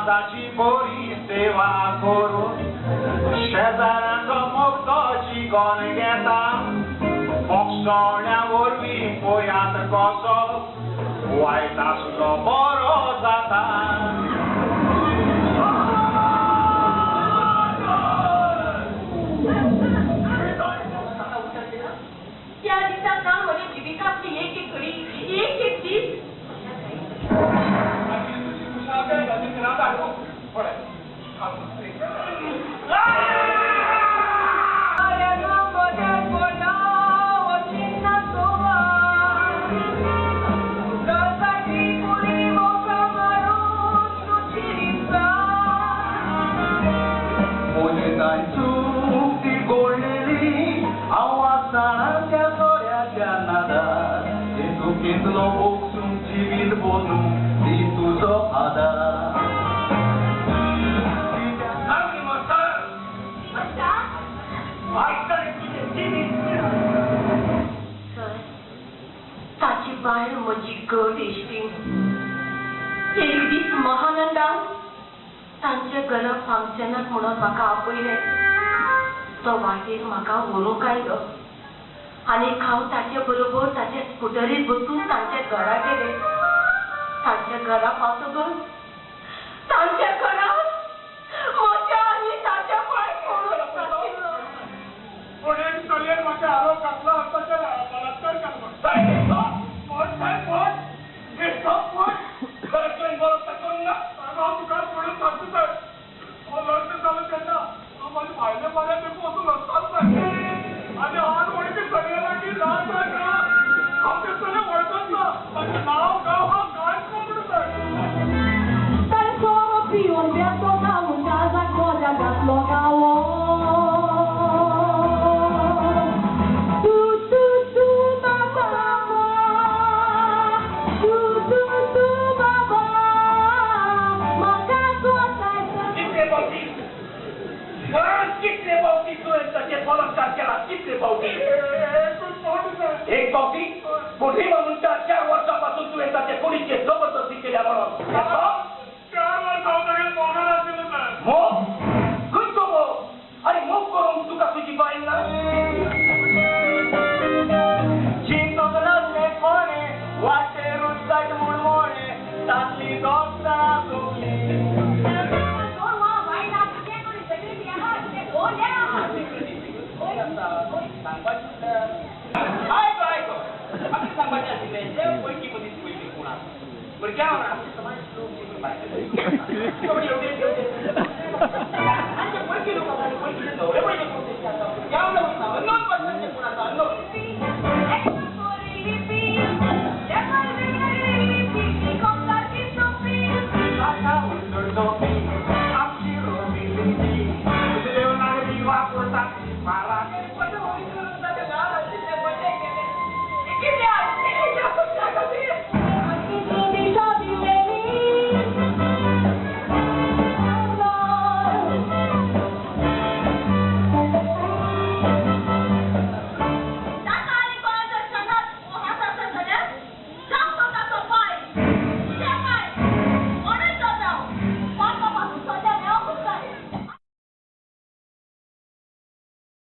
समाजाची बरी सेवा करून शेजाऱ्याचो मोगतोची कोण घेता मोक्षण्या वरवीं पयात कसो वायट आसलो बरो जाता त्या दिसाक ना म्हज्या जिवितांतली एक एक घडी एक एक दीस Kitlo boksum civil bonu di tuzo ada. Kami masar. Masar? Masar itu civil. Sir, ताची बायल म्हजी गट इश्टीण एक दीस महानंदान तांच्या घरा फंक्शनाक म्हणून म्हाका आपयलें तो वाटेर म्हाका व्हरूंक आयलो आनी हांव ताचे बरोबर ताचे स्कुटरीर बसून तांच्या घरा गेले तांच्या घरा पावतकच तांच्या घरांत म्हज्या आनी ताच्या पांय पडून पण एक चलयेन म्हाका आरोप घातला आसताच्या बलात्कार करता करून ना हांव तुका पडून सांगता सर हांव लग्न जालें तेन्ना हांव म्हाज्या भायल्या बऱ्या देखून वचून आसतालो आनी हांव वळखी चलये लागीं रात हांव ते चले वळखत ना ताचें नांव गांव हांव कांयच खबर ना तांचो पिवन बेतो गांव जाजा कोल्या घातलो गावो एक पावटी मोठी म्हणून 4 वर्षापासून तू येतात कोणीचे जबरदस्ती केल्या म्हणून 4 वर्षांपर्यंत मोगाला असेल मोग खंयचो मोग अरे मोग करून तुका तुझी बायल ना चिंतले कोणे वाटेर उदकाट मुळमोणे तातली दोस्ता भुरग्यां वांगडा आमचे समाज लोक जीवन बायले आमचे पयलीं लोक आसा पयलीं न्हवरे पयलीं कोण आसा भुरग्यां वांगडा वयता 9% कोण आसा